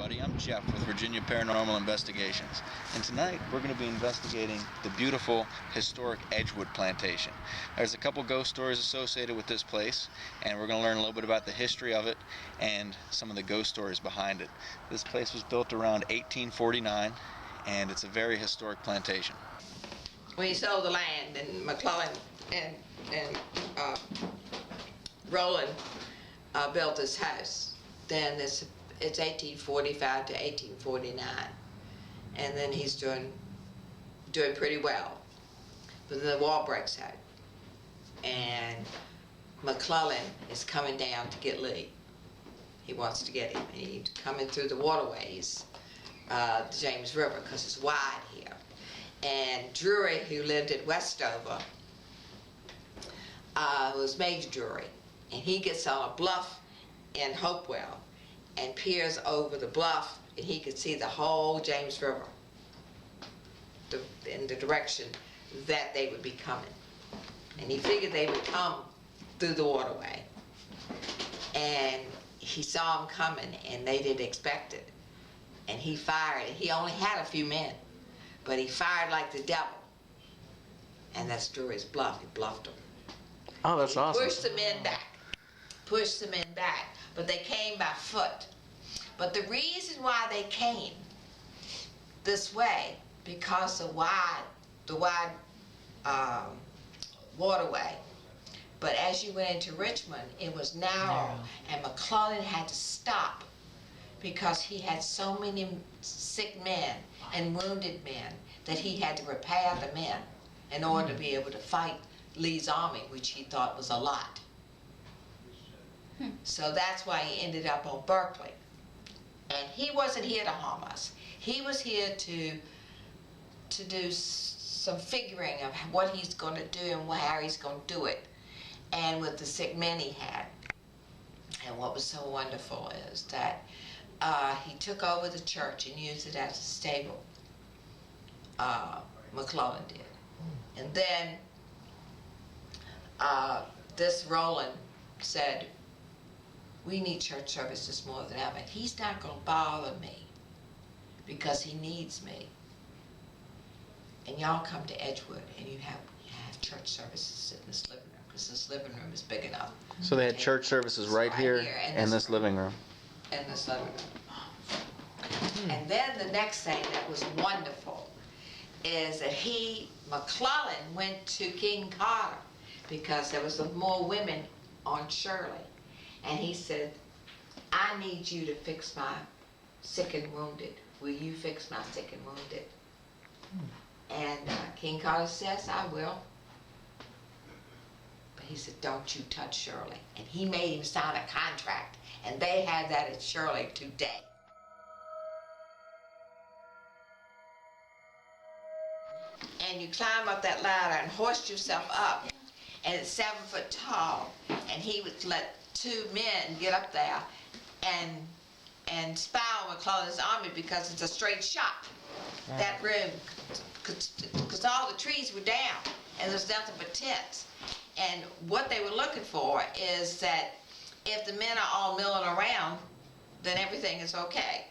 everybody. I'm Jeff with Virginia Paranormal Investigations, and tonight we're going to be investigating the beautiful historic Edgewood Plantation. There's a couple ghost stories associated with this place, and we're going to learn a little bit about the history of it and some of the ghost stories behind it. This place was built around 1849, and it's a very historic plantation. When he sold the land, and McClellan and Roland built this house, then it's 1845 to 1849, and then he's doing pretty well. But then the war breaks out, and McClellan is coming down to get Lee. He wants to get him. He's coming through the waterways, the James River, because it's wide here. And Drury, who lived at Westover, was Major Drury, and he gets on a bluff in Hopewell and peers over the bluff, and he could see the whole James River in the direction that they would be coming. And he figured they would come through the waterway. And he saw them coming, and they didn't expect it. And he fired. He only had a few men, but he fired like the devil. And that's Drury's bluff. He bluffed them. Oh, that's awesome. Pushed the men back. Pushed the men back. But they came by foot. But the reason why they came this way, because the wide waterway. But as you went into Richmond, it was narrow, and McClellan had to stop because he had so many sick men and wounded men that he had to repair the men in order to be able to fight Lee's army, which he thought was a lot. So that's why he ended up on Berkeley. And he wasn't here to harm us. He was here to do some figuring of what he's going to do and how he's going to do it, and with the sick men he had. And what was so wonderful is that he took over the church and used it as a stable. McClellan did. And then this Roland said, we need church services more than ever. He's not going to bother me because he needs me. And y'all come to Edgewood and you have church services in this living room, because this living room is big enough. So they had church services right here in this living room. In this living room. And then the next thing that was wonderful is that McClellan went to King Carter because there was more women on Shirley. And he said, I need you to fix my sick and wounded. Will you fix my sick and wounded? And King Carter says, I will. But he said, don't you touch Shirley. And he made him sign a contract. And they had that at Shirley today. And you climb up that ladder and hoist yourself up. And it's 7 foot tall. And he would let 2 men get up there and spy on McClellan's army, because it's a straight shot. That room, because all the trees were down and there's nothing but tents. And what they were looking for is that if the men are all milling around, then everything is okay.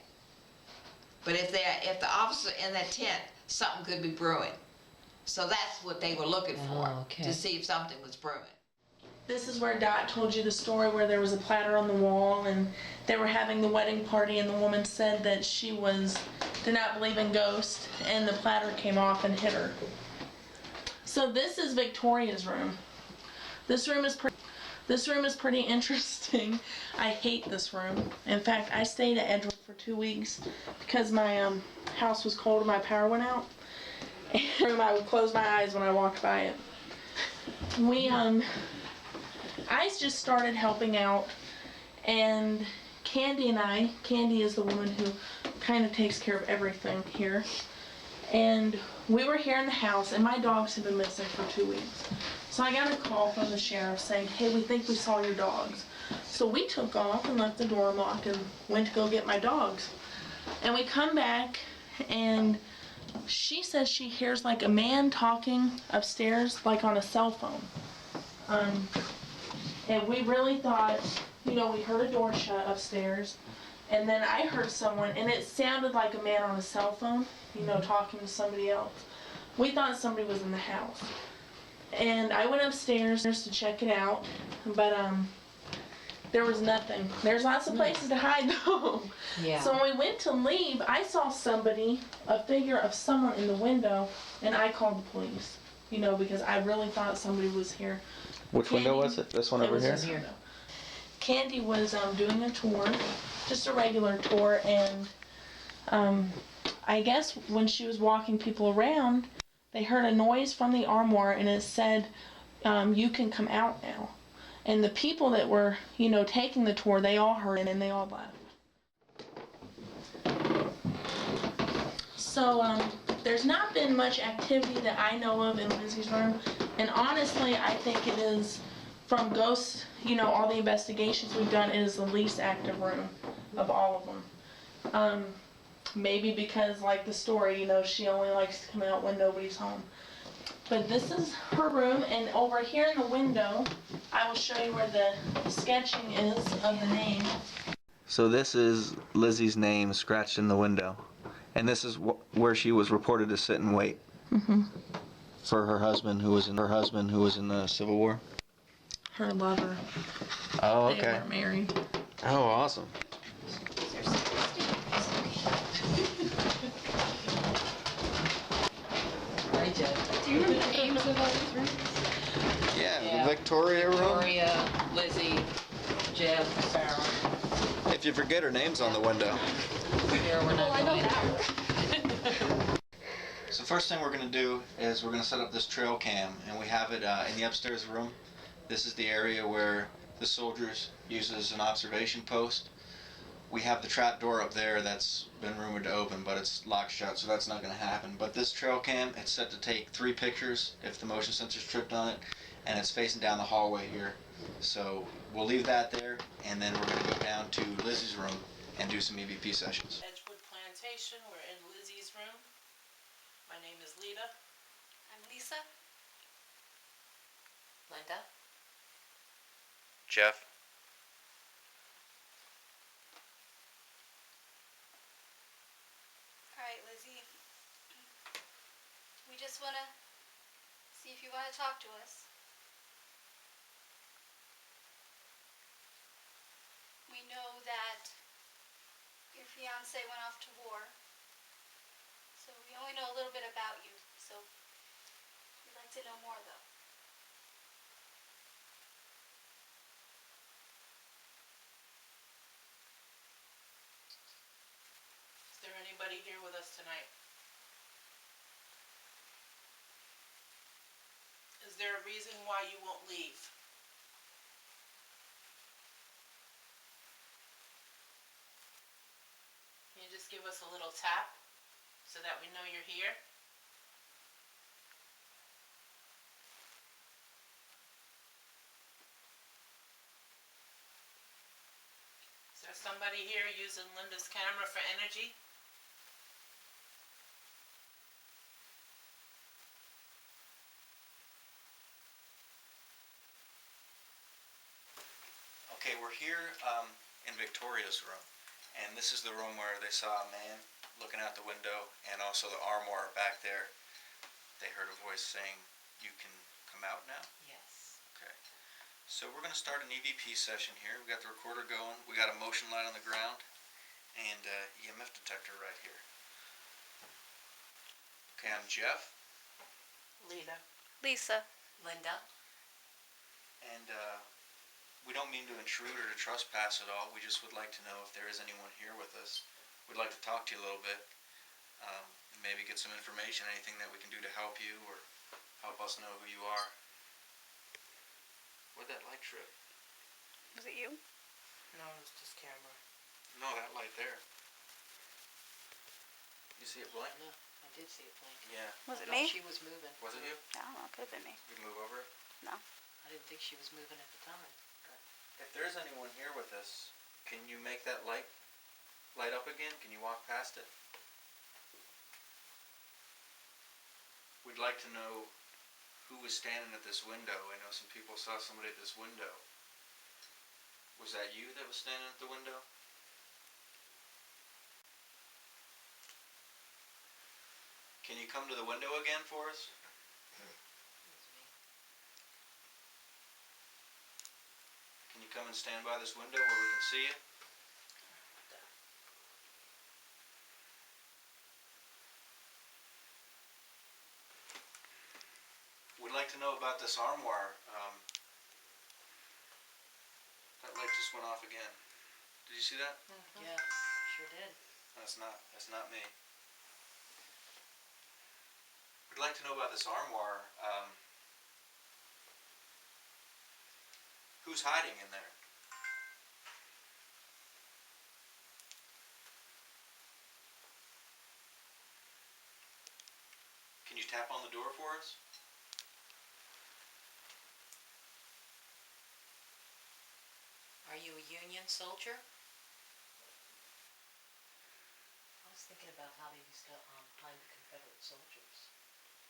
But if the officer in that tent, something could be brewing. So that's what they were looking for, to see if something was brewing. This is where Dot told you the story where there was a platter on the wall and they were having the wedding party, and the woman said that she did not believe in ghosts, and the platter came off and hit her. So this is Victoria's room. This room is pretty interesting. I hate this room. In fact, I stayed at Edgewood for 2 weeks because my house was cold and my power went out. And I would close my eyes when I walked by it. I just started helping out, and Candy is the woman who kind of takes care of everything here. And we were here in the house, and my dogs had been missing for 2 weeks. So I got a call from the sheriff saying, hey, we think we saw your dogs. So we took off and left the door unlocked and went to go get my dogs. And we come back, and she says she hears like a man talking upstairs, like on a cell phone. And we really thought, we heard a door shut upstairs, And then I heard someone, and it sounded like a man on a cell phone, talking to somebody else. We thought somebody was in the house. And I went upstairs to check it out, but there was nothing. There's lots of places to hide though. Yeah. So when we went to leave, I saw somebody, a figure of someone in the window, and I called the police. Because I really thought somebody was here. Which window was it? This one over here? This window. Candy was doing a tour, just a regular tour, and I guess when she was walking people around, they heard a noise from the armoire, and it said, "You can come out now." And the people that were, taking the tour, they all heard it and they all left. So there's not been much activity that I know of in Lizzie's room, and honestly, I think it is, from ghosts, all the investigations we've done, it is the least active room of all of them. Maybe because, like the story, she only likes to come out when nobody's home. But this is her room, and over here in the window, I will show you where the sketching is of the name. So this is Lizzie's name scratched in the window. And this is where she was reported to sit and wait. Mm-hmm. For her husband who was in the Civil War. Her lover. Oh, They okay. were married. Oh, awesome. Do you remember the names of all these rooms? Yeah, the Victoria room. Victoria, Lizzie, Jeff, Sarah. If you forget her name's on the window. Here, we're not going there. So first thing we're going to do is we're going to set up this trail cam, and we have it in the upstairs room. This is the area where the soldiers use as an observation post. We have the trap door up there that's been rumored to open, but it's locked shut, so that's not going to happen. But this trail cam, it's set to take 3 pictures if the motion sensor's tripped on it, and it's facing down the hallway here. So we'll leave that there, and then we're going to go down to Lizzie's room and do some EVP sessions. Edgewood Plantation, we're in Lizzie's room. My name is Lita. I'm Lisa. Linda? Jeff. Alright, Lizzie. We just want to see if you want to talk to us. We know that your fiance went off to war. So we only know a little bit about you. So we'd like to know more though. Is there anybody here with us tonight? Is there a reason why you won't leave? Can you just give us a little tap so that we know you're here? Is there somebody here using Linda's camera for energy? Okay, we're here in Victoria's room, and this is the room where they saw a man looking out the window, and also the armoire back there. They heard a voice saying, "You can come out now?" Yes. Okay. So we're going to start an EVP session here. We got the recorder going. We got a motion light on the ground, and EMF detector right here. Okay, I'm Jeff, Lita. Lisa. Linda? and we don't mean to intrude or to trespass at all. We just would like to know if there is anyone here with us. We'd like to talk to you a little bit, maybe get some information, anything that we can do to help you or help us know who you are. Where'd that light trip? Was it you? No, it was just camera. No, that light there. You see it blink? No, I did see it blink. Yeah. Was I it thought me? She was moving. Was it you? I don't know. It could have been me. You move over it? No. I didn't think she was moving at the time. If there's anyone here with us, can you make that light up again? Can you walk past it? We'd like to know who was standing at this window. I know some people saw somebody at this window. Was that you that was standing at the window? you come to the window again for us? Can you come and stand by this window where we can see you? We'd like to know about this armoire. That light just went off again. Did you see that? Yeah, sure did. That's not me. We'd like to know about this armoire. Who's hiding in there? Can you tap on the door for us? Are you a Union soldier? I was thinking about how they used to hide the Confederate soldiers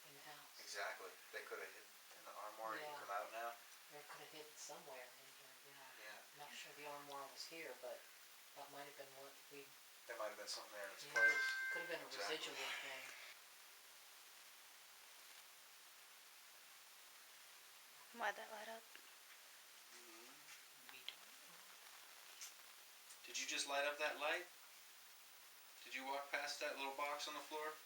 in the house. Exactly. They could have hid in the armoire. You Yeah. come out now. They could have hidden somewhere in here, yeah. Yeah. Not sure the armoire was here, but that might have been what we... There might have been something there in its Yeah, place. could have been a Exactly. residual thing. Why'd that light up? We don't know. Did you just light up that light? Did you walk past that little box on the floor?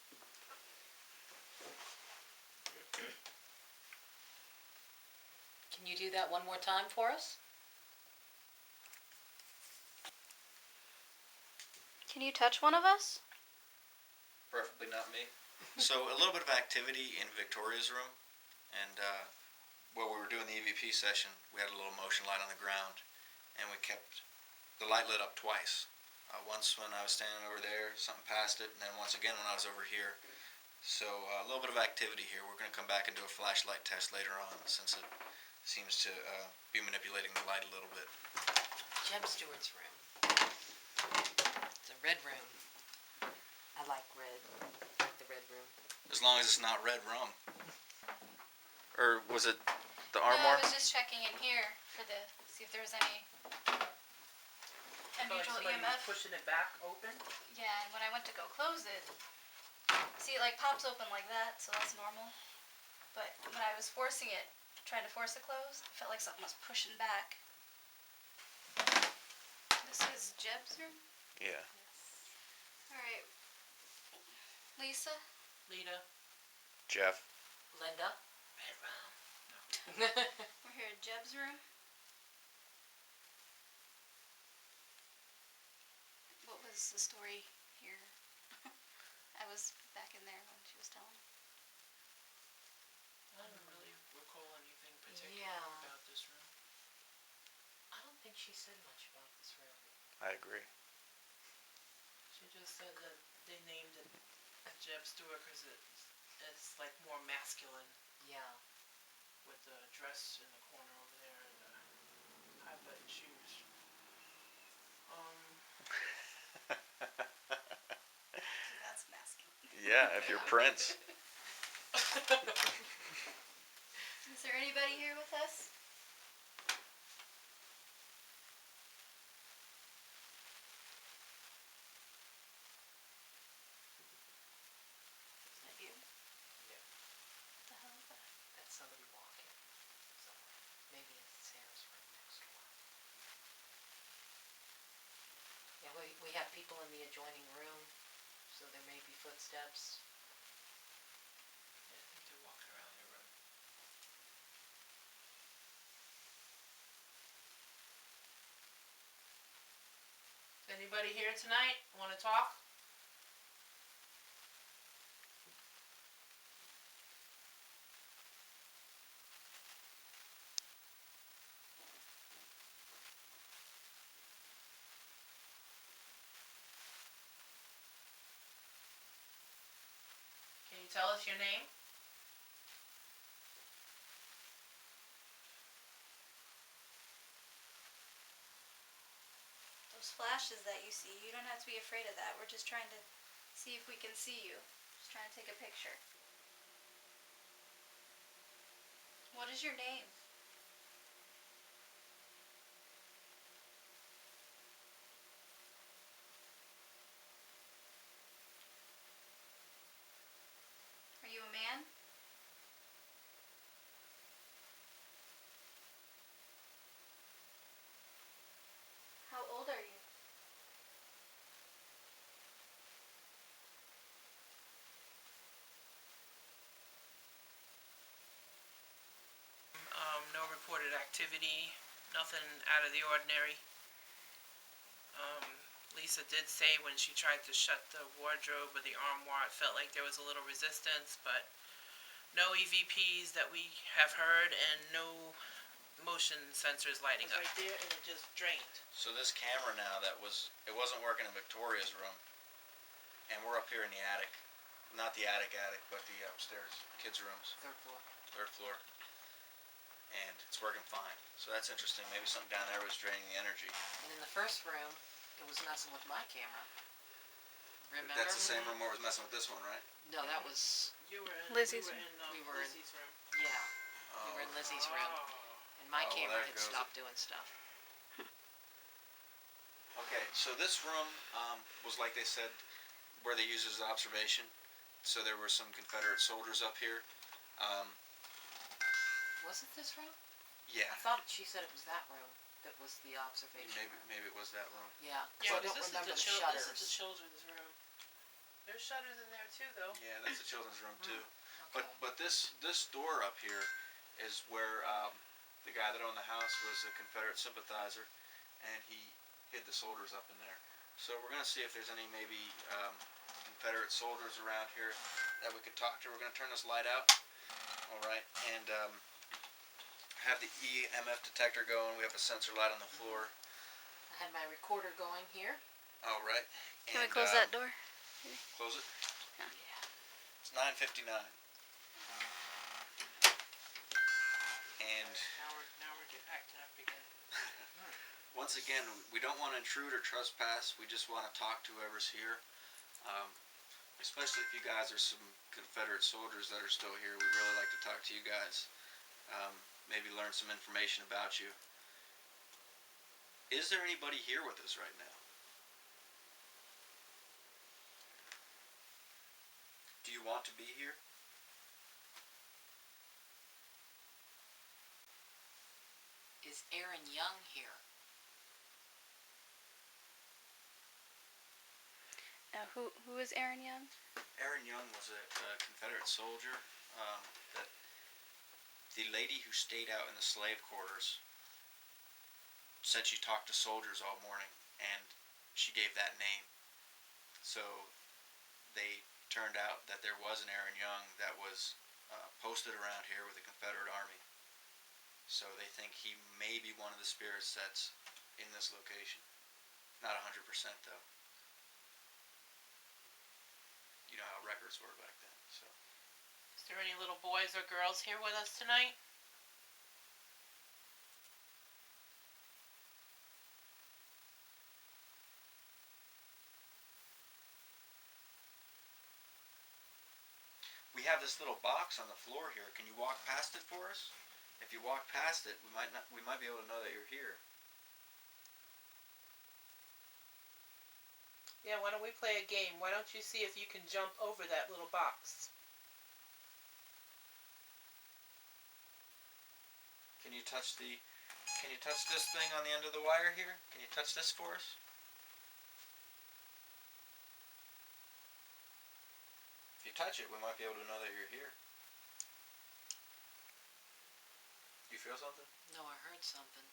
Can you do that one more time for us? Can you touch one of us? Preferably not me. So a little bit of activity in Victoria's room, and while we were doing the EVP session, we had a little motion light on the ground, and we kept the light lit up twice. Once when I was standing over there, something passed it, and then once again when I was over here. So a little bit of activity here. We're going to come back and do a flashlight test later on, since it seems to be manipulating the light a little bit. Jeb Stewart's room. It's a red room. I like red. I like the red room. As long as it's not red rum. Or was it the No, armoire? I was just checking in here for the see if there was any unusual EMF. Pushing it back open? Yeah, and when I went to go close it, see it like pops open like that, so that's normal. But when I was forcing it, trying to force it close, I felt like something was pushing back. This is Jeb's room? Yeah. Alright. Lisa? Lita? Jeff. Linda? Red room. We're here at Jeb's room. What was the story here? I was back in there when she was telling. I don't really recall anything particular Yeah. about this room. I don't think she said much about this room. I agree. She just said that they named it Jeb Stewart because it's like more masculine Yeah. with the dress in the corner over there and the high button shoes. That's masculine. Yeah, if you're Prince. Is there anybody here with us? Is that you? Yeah. What the hell is that? That's somebody walking somewhere. Maybe in Sarah's room next door. Yeah, we have people in the adjoining room, so there may be footsteps. Yeah, I think they're walking around your room. Anybody here tonight want to talk? Can you tell us your name? Those flashes that you see, you don't have to be afraid of that. We're just trying to see if we can see you. Just trying to take a picture. What is your name? reported activity, nothing out of the ordinary. Lisa did say when she tried to shut the wardrobe or the armoire, it felt like there was a little resistance, but no EVPs that we have heard and no motion sensors lighting up. Right there, and it just drained. So this camera now it wasn't working in Victoria's room, and we're up here in the attic. Not the attic, but the upstairs kids' rooms, third floor. And it's working fine. So that's interesting. Maybe something down there was draining the energy. And in the first room, it was messing with my camera. Remember? That's the same room where it was messing with this one, right? No, that was, You were in Lizzie's we were in Lizzie's room. yeah, we were in Lizzie's room. And my Oh, well, camera there had goes stopped doing stuff. Okay, so this room was, like they said, where they used as observation. So there were some Confederate soldiers up here. Was it this room? Yeah, I thought she said it was that room that was the observation room. maybe it was that room. Yeah, Yeah, because I don't remember the shutters. This is the children's room. There's shutters in there too, though. Yeah, that's the children's room too. Okay. But this door up here is where the guy that owned the house was a Confederate sympathizer, and he hid the soldiers up in there. So we're gonna see if there's any maybe Confederate soldiers around here that we could talk to. We're gonna turn this light out. All right, and have the EMF detector going. We have a sensor light on the floor. I had my recorder going here. All right. Can we close that door? Close it. Yeah. It's 9:59. And Now we're acting up again. once again, we don't want to intrude or trespass. We just want to talk to whoever's here. Especially if you guys are some Confederate soldiers that are still here. We'd really like to talk to you guys. Maybe learn some information about you. Is there anybody here with us right now? Do you want to be here? Is Aaron Young here? Now, who is Aaron Young? Aaron Young was a Confederate soldier. That the lady who stayed out in the slave quarters said she talked to soldiers all morning, and she gave that name. So they turned out that there was an Aaron Young that was posted around here with the Confederate Army. So they think he may be one of the spirits that's in this location. Not 100% though. You know how records were back then. So Is there any little boys or girls here with us tonight? we have this little box on the floor here. Can you walk past it for us? If you walk past it, we might be able to know that you're here. Yeah, why don't we play a game? Why don't you see if you can jump over that little box? Can you touch this thing on the end of the wire here? Can you touch this for us? If you touch it, we might be able to know that you're here. You feel something? No, I heard something.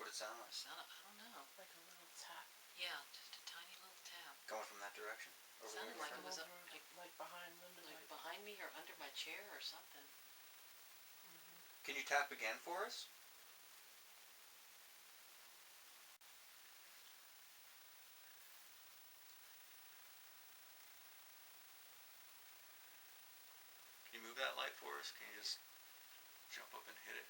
What did it sound like? I don't know. Like a little tap. Yeah, just a tiny little tap. Coming from that direction? Over Sounded there? like it was up, Like behind Linda. like behind me or under my chair or something. Can you tap again for us? Can you move that light for us? Can you just jump up and hit it?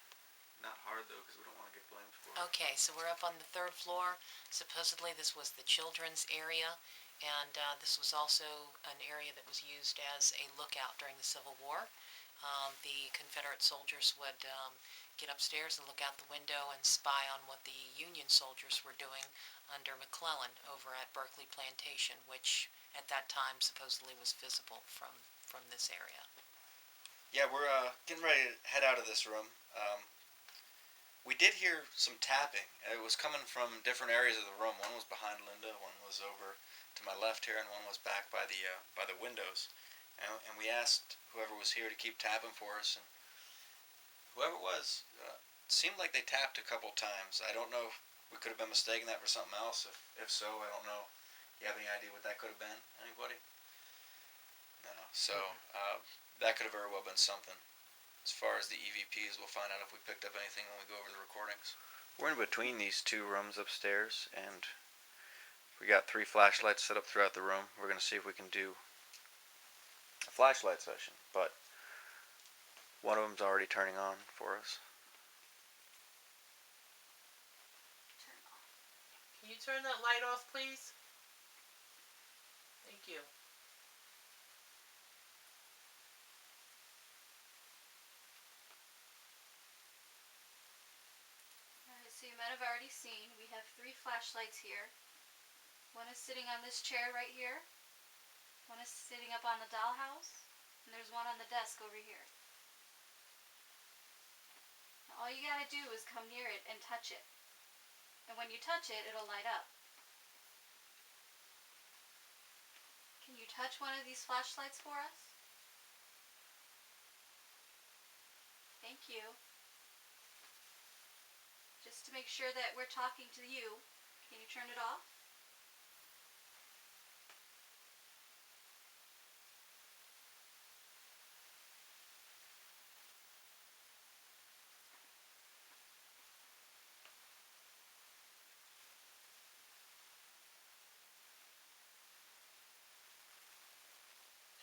Not hard though, because we don't want to get blamed for it. Okay, so we're up on the third floor. Supposedly this was the children's area, and this was also an area that was used as a lookout during the Civil War. The Confederate soldiers would get upstairs and look out the window and spy on what the Union soldiers were doing under McClellan over at Berkeley Plantation, which at that time supposedly was visible from this area. Yeah, we're getting ready to head out of this room. We did hear some tapping. It was coming from different areas of the room. One was behind Linda, one was over to my left here, and one was back by the windows. And we asked whoever was here to keep tapping for us, and whoever it was seemed like they tapped a couple times. I don't know if we could have been mistaking that for something else. If so, I don't know. You have any idea what that could have been? Anybody? No. So that could have very well been something. As far as the EVPs, we'll find out if we picked up anything when we go over the recordings. We're in between these two rooms upstairs, and we got 3 flashlights set up throughout the room. We're going to see if we can do a flashlight session, but one of them's already turning on for us. Can you turn that light off, please? Thank you. Alright, so you might have already seen, we have 3 flashlights here. One is sitting on this chair right here. One is sitting up on the dollhouse. And there's one on the desk over here. Now, all you gotta do is come near it and touch it. And when you touch it, it'll light up. Can you touch one of these flashlights for us? Thank you. Just to make sure that we're talking to you, can you turn it off?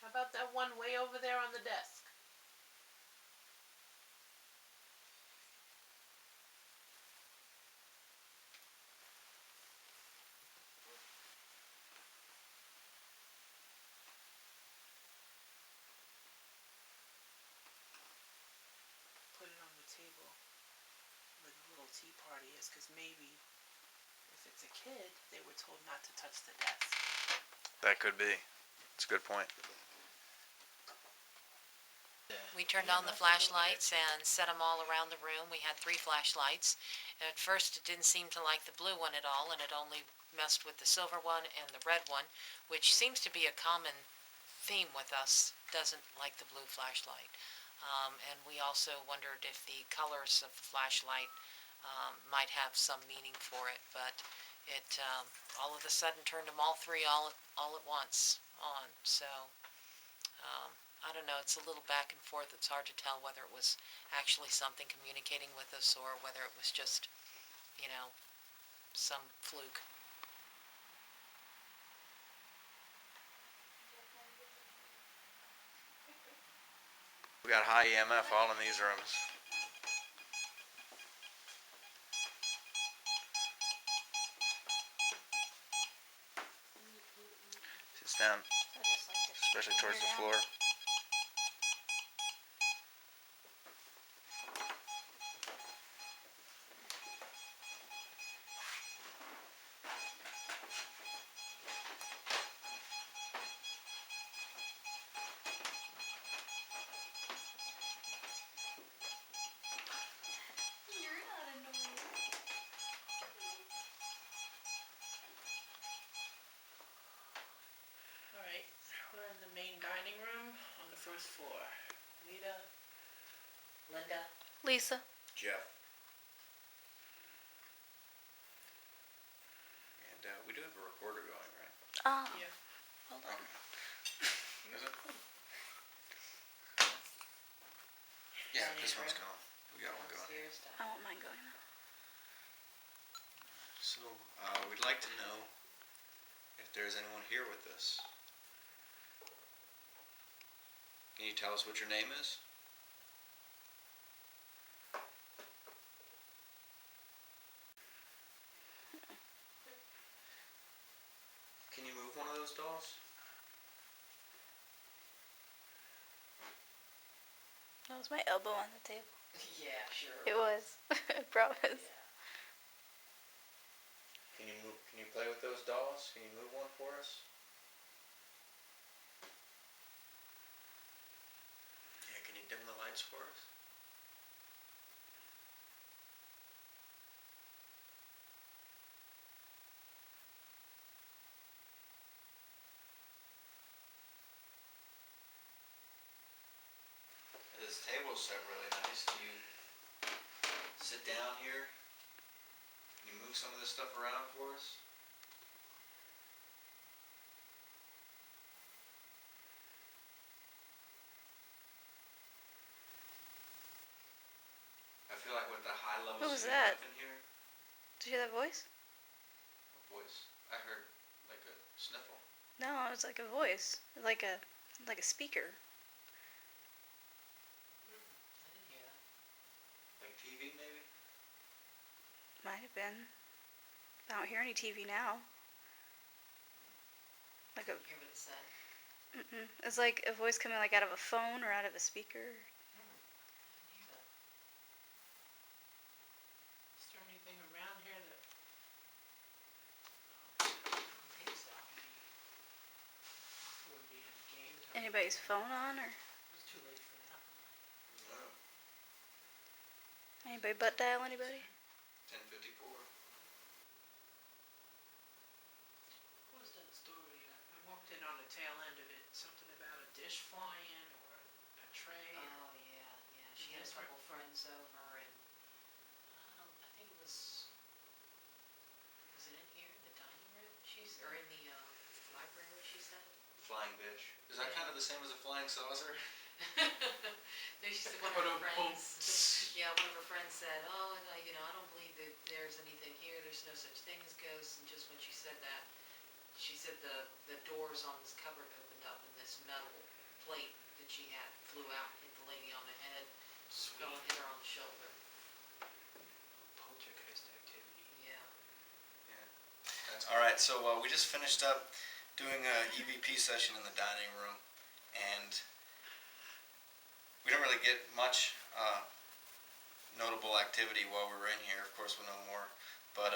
How about that one way over there on the desk? Put it on the table where the little tea party is, because maybe if it's a kid, they were told not to touch the desk. That could be. It's a good point. We turned on the flashlights and set them all around the room. We had 3 flashlights. At first it didn't seem to like the blue one at all, and it only messed with the silver one and the red one, which seems to be a common theme with us, doesn't like the blue flashlight. And we also wondered if the colors of the flashlight might have some meaning for it, but it all of a sudden turned them all 3 all at once on. So I don't know, it's a little back and forth. It's hard to tell whether it was actually something communicating with us or whether it was just, some fluke. We got high EMF all in these rooms. Sits down, So just like this. especially towards the floor. You're not annoying. Alright, we're in the main dining room on the first floor. Lita, Linda, Lisa. Jeff. And we do have a recorder going, right? Oh. yeah. Hold on. Is it? Yeah, this one's going. We got one going. Upstairs down. I won't mind going now. So, we'd like to know if there's anyone here with us. Can you tell us what your name is? Can you move one of those dolls? That was my elbow on the table. Yeah, sure. It was. Promise. Can you move? Can you play with those dolls? Can you move one for us? Yeah, can you dim the lights for us? This table is set really nice. Do you sit down here? Can you move some of this stuff around for us? I feel like with the high levels What was of that? EMF in here, Did you hear that voice? a voice. I heard like a sniffle. No, it was like a voice, like a speaker. I didn't hear that. Like TV maybe? Might have been. I don't hear any TV now. Like a, Did you hear what it said? it's like a voice coming like out of a phone or out of a speaker. I didn't hear that. Is there anything around here that I think so. would be in games? Anybody's phone on or It's too late for that. No. anybody butt dial anybody? 10:54. What was that story? I walked in on the tail end of it. Something about a dish flying or a tray. Oh, yeah, yeah. She had a Yes, couple right. friends over, and I think it was it in here in the dining room? Or in the library, she said? Flying dish. Is that kind of the same as a flying saucer? No, she said one of her friends. Yeah, one of her friends said, "Oh, no, I don't believe that there's anything here. There's no such thing as ghosts." And just when she said that, she said the doors on this cupboard opened up, and this metal plate that she had flew out and hit the lady on the head, fell and hit her on the shoulder. Poltergeist activity. Yeah. All right, so we just finished up doing a EVP session in the dining room, and we didn't really get much notable activity while we were in here. Of course, we'll know more, but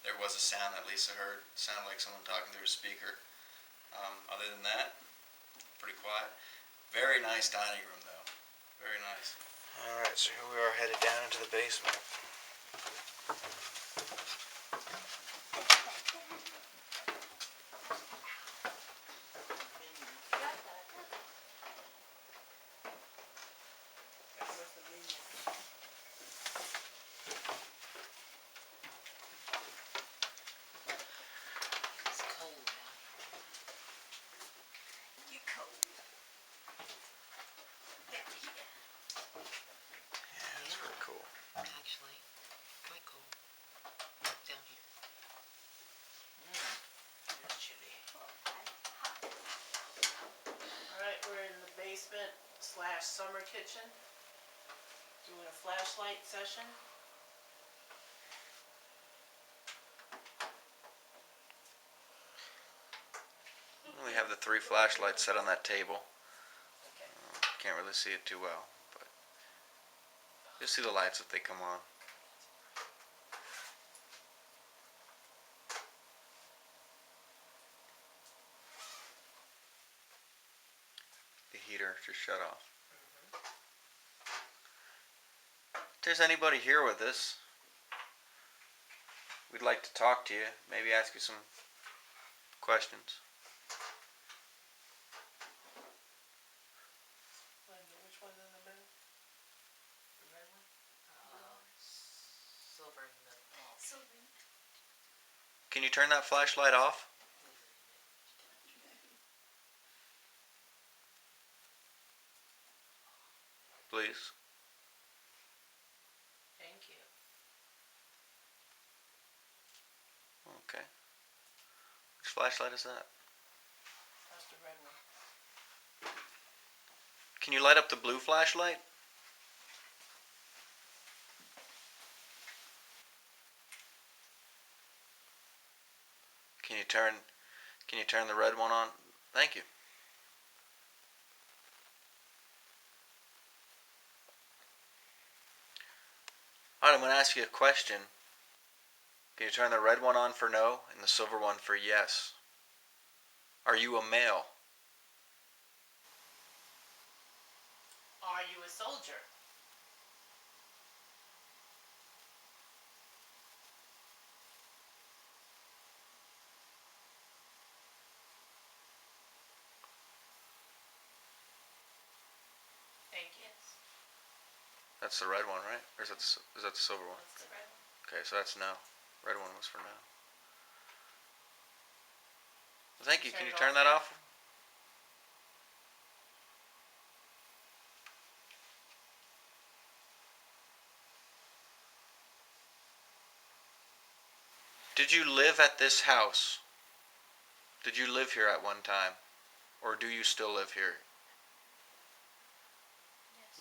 there was a sound that Lisa heard. It sounded like someone talking through a speaker. Other than that, pretty quiet. Very nice dining room, though. Very nice. All right, so here we are headed down into the basement. That was the menu. It's cold down here. You cold. Yeah, that's pretty cool. Actually, quite cold down here. It's chilly. Alright, we're in the basement / summer kitchen. Doing a flashlight session. We have the 3 flashlights set on that table. Okay. Can't really see it too well, but you'll see the lights if they come on. The heater just shut off. If there's anybody here with us, we'd like to talk to you, maybe ask you some questions. Which one's in the middle? The red one? Silver in the middle. Can you turn that flashlight off? Please. Thank you. Okay. Which flashlight is that? That's the red one. Can you light up the blue flashlight? Can you turn the red one on? Thank you. Alright, I'm going to ask you a question. Can you turn the red one on for no and the silver one for yes? Are you a male? Are you a soldier? Thank you. That's the red one, right? Or is that the silver one? That's the red one. Okay, so that's no. Red one was for no. Thank you. Can you turn that off? Did you live at this house? Did you live here at one time? Or do you still live here?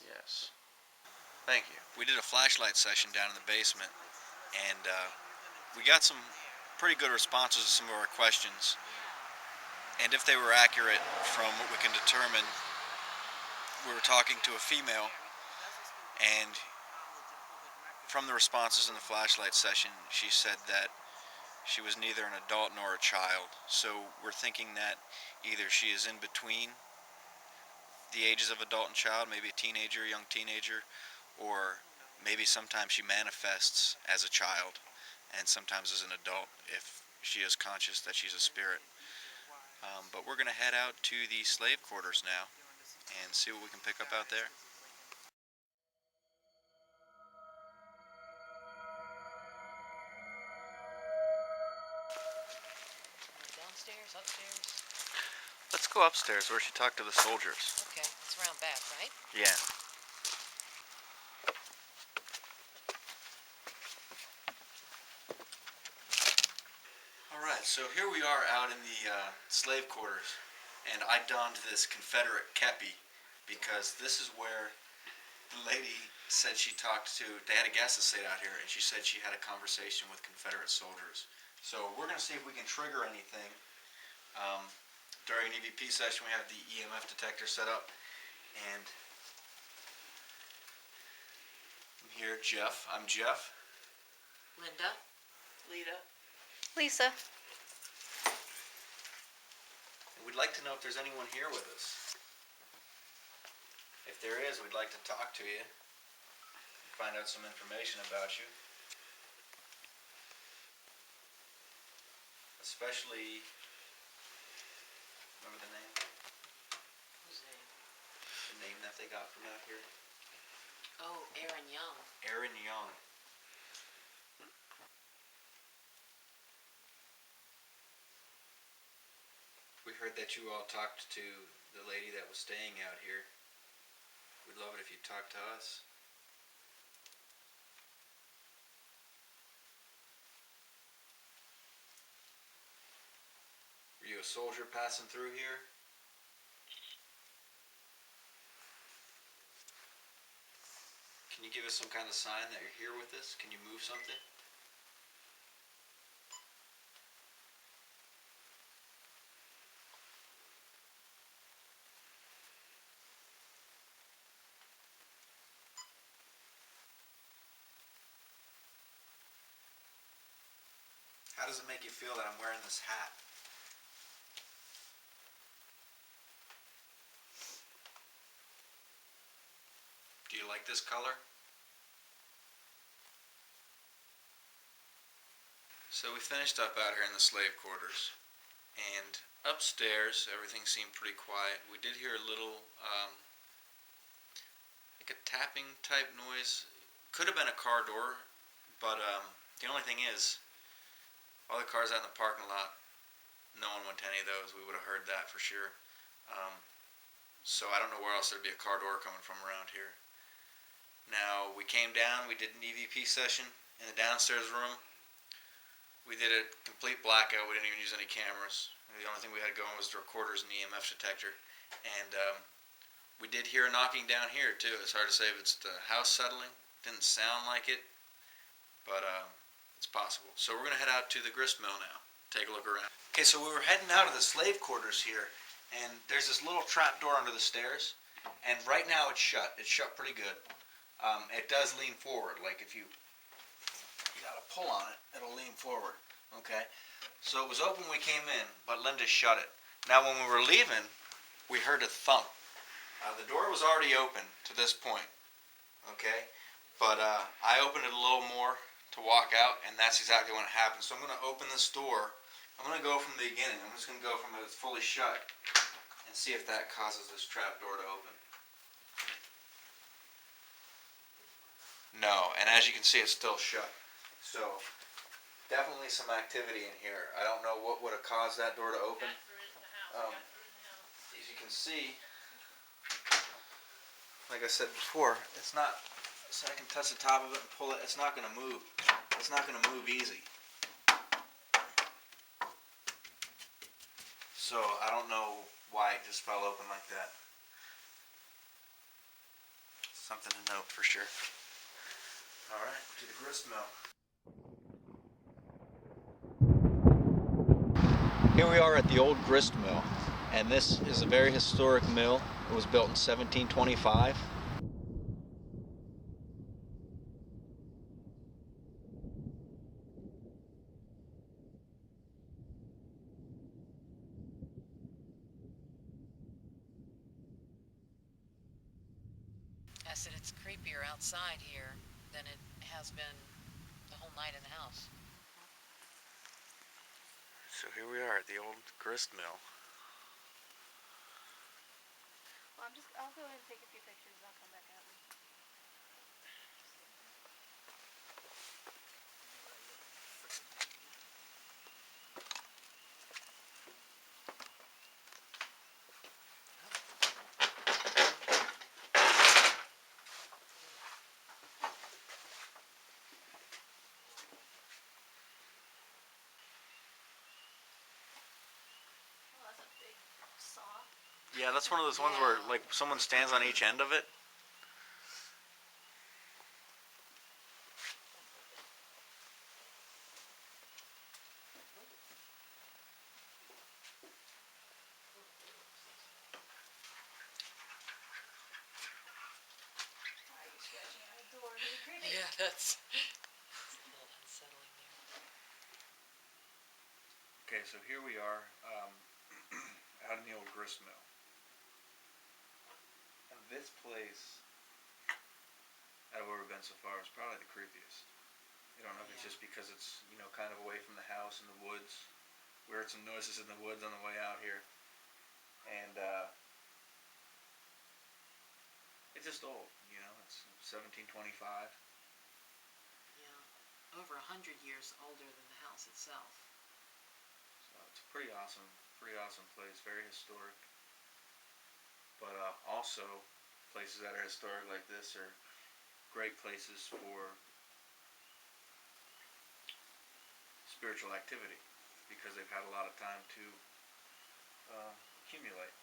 Yes. Thank you. We did a flashlight session down in the basement, and we got some pretty good responses to some of our questions. And if they were accurate from what we can determine, we were talking to a female, and from the responses in the flashlight session, she said that she was neither an adult nor a child. So we're thinking that either she is in between the ages of adult and child, maybe a teenager, young teenager, or maybe sometimes she manifests as a child and sometimes as an adult if she is conscious that she's a spirit. But we're going to head out to the slave quarters now and see what we can pick up out there. Downstairs, upstairs? Let's go upstairs where she talked to the soldiers. Okay, it's around back, right? Yeah. Alright, so here we are out in the slave quarters, and I donned this Confederate kepi because this is where the lady said she talked to, they had a guest that stayed out here, and she said she had a conversation with Confederate soldiers. So we're going to see if we can trigger anything. During an EVP session we have the EMF detector set up, and I'm here, Jeff. I'm Jeff. Linda? Lita. Lisa. And we'd like to know if there's anyone here with us. If there is, we'd like to talk to you, find out some information about you. Especially, remember the name? Whose name? The name that they got from out here? Oh, Aaron Young. Aaron Young. We heard that you all talked to the lady that was staying out here. We'd love it if you'd talk to us. Were you a soldier passing through here? Can you give us some kind of sign that you're here with us? Can you move something? How does it make you feel that I'm wearing this hat? Do you like this color? So we finished up out here in the slave quarters, and upstairs everything seemed pretty quiet. We did hear a little, like a tapping type noise. Could have been a car door, but the only thing is, all the cars out in the parking lot, no one went to any of those. We would have heard that for sure. So I don't know where else there'd be a car door coming from around here. Now, we came down, we did an EVP session in the downstairs room. We did a complete blackout. We didn't even use any cameras. The only thing we had going was the recorders and the EMF detector. And we did hear a knocking down here too. It's hard to say if it's the house settling. Didn't sound like it, but it's possible. So we're going to head out to the grist mill now. Take a look around. Okay, so we were heading out of the slave quarters here, and there's this little trap door under the stairs, and right now it's shut. It's shut pretty good. It does lean forward, like if you got to pull on it, it'll lean forward, okay? So it was open when we came in, but Linda shut it. Now when we were leaving, we heard a thump. The door was already open to this point, okay? But I opened it a little more to walk out, and that's exactly when it happened. So I'm going to open this door. I'm going to go from the beginning. I'm just going to go from it fully shut and see if that causes this trap door to open. No, and as you can see, it's still shut. So, definitely some activity in here. I don't know what would have caused that door to open. As you can see, like I said before, it's not, so I can touch the top of it and pull it, it's not going to move. It's not going to move easy. So I don't know why it just fell open like that. Something to note for sure. Alright, to the grist mill. Here we are at the Old Grist Mill, and this is a very historic mill. It was built in 1725. I said it's creepier outside here than it has been the whole night in the house. So here we are at the Old Grist Mill. Well, I'll go ahead and take a few pictures. I'll come back out. Oh, that's a big saw. Yeah, that's one of those ones where like someone stands on each end of it. Why are you scratching at a door? Really creepy. Yeah, that's a little unsettling there. Okay, so here we are out in the Old Grist Mill. And this place, out of where we've been so far, is probably the creepiest. I don't know if it's just because it's, you know, kind of away from the house in the woods. We heard some noises in the woods on the way out here. And it's just old, you know, it's 1725. Yeah, over 100 years older than the house itself. So it's a pretty awesome place, very historic. But also, places that are historic like this are great places for spiritual activity because they've had a lot of time to accumulate.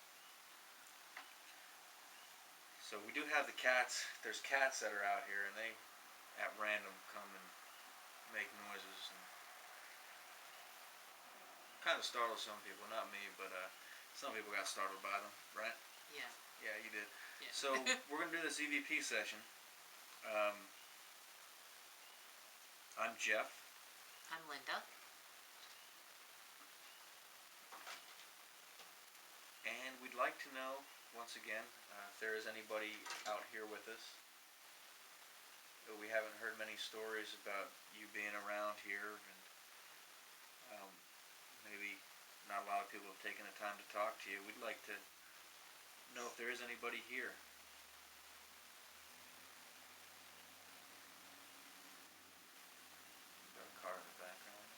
So we do have the cats. There's cats that are out here, and they, at random, come and make noises and kind of startle some people. Not me, but some people got startled by them, right? Yeah. Yeah, you did. Yeah. So we're gonna do this EVP session. I'm Jeff. I'm Linda. And we'd like to know, once again, if there is anybody out here with us. We haven't heard many stories about you being around here, and maybe not a lot of people have taken the time to talk to you. We'd like to know if there is anybody here. Got a car in the background.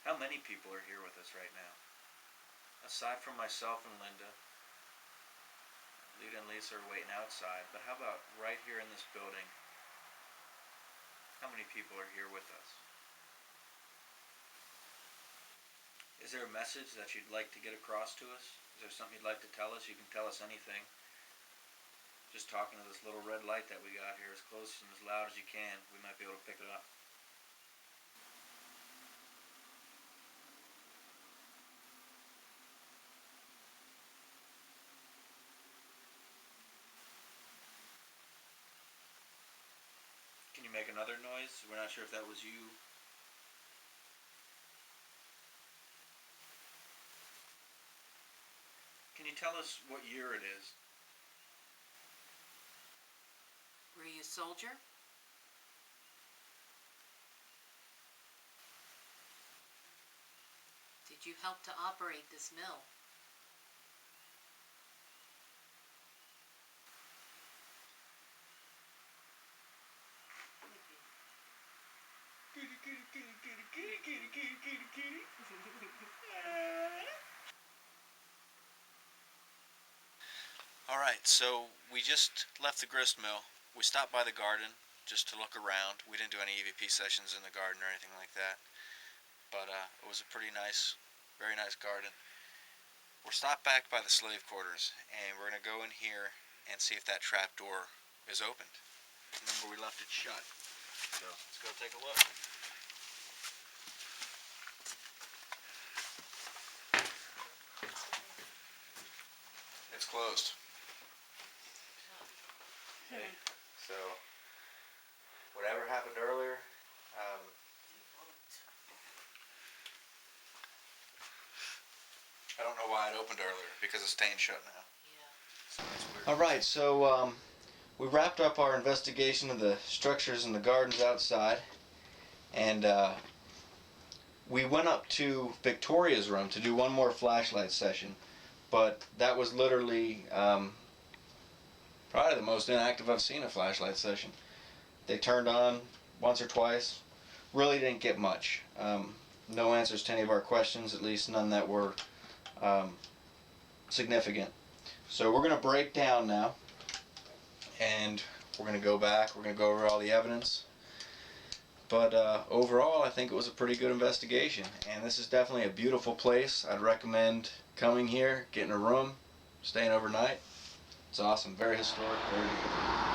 How many people are here with us right now? Aside from myself and Linda, Lita and Lisa are waiting outside, but how about right here in this building? How many people are here with us? Is there a message that you'd like to get across to us? Is there something you'd like to tell us? You can tell us anything. Just talking to this little red light that we got here as close and as loud as you can, we might be able to pick it up. Can you make another noise? We're not sure if that was you. Can you tell us what year it is? Were you a soldier? Did you help to operate this mill? Alright, so we just left the grist mill. We stopped by the garden just to look around. We didn't do any EVP sessions in the garden or anything like that. But it was a pretty nice, very nice garden. We're stopped back by the slave quarters, and we're going to go in here and see if that trap door is opened. Remember, we left it shut. So let's go take a look. It's closed. Okay, so whatever happened earlier, I don't know why it opened earlier, because it's staying shut now. So that's weird. Alright, so we wrapped up our investigation of the structures in the gardens outside, and we went up to Victoria's room to do one more flashlight session, but that was literally probably the most inactive I've seen a flashlight session. They turned on once or twice, really didn't get much. No answers to any of our questions, at least none that were significant. So we're going to break down now, and we're going to go back, we're going to go over all the evidence. But overall, I think it was a pretty good investigation, and this is definitely a beautiful place. I'd recommend coming here, getting a room, staying overnight. It's awesome, very historic, very beautiful.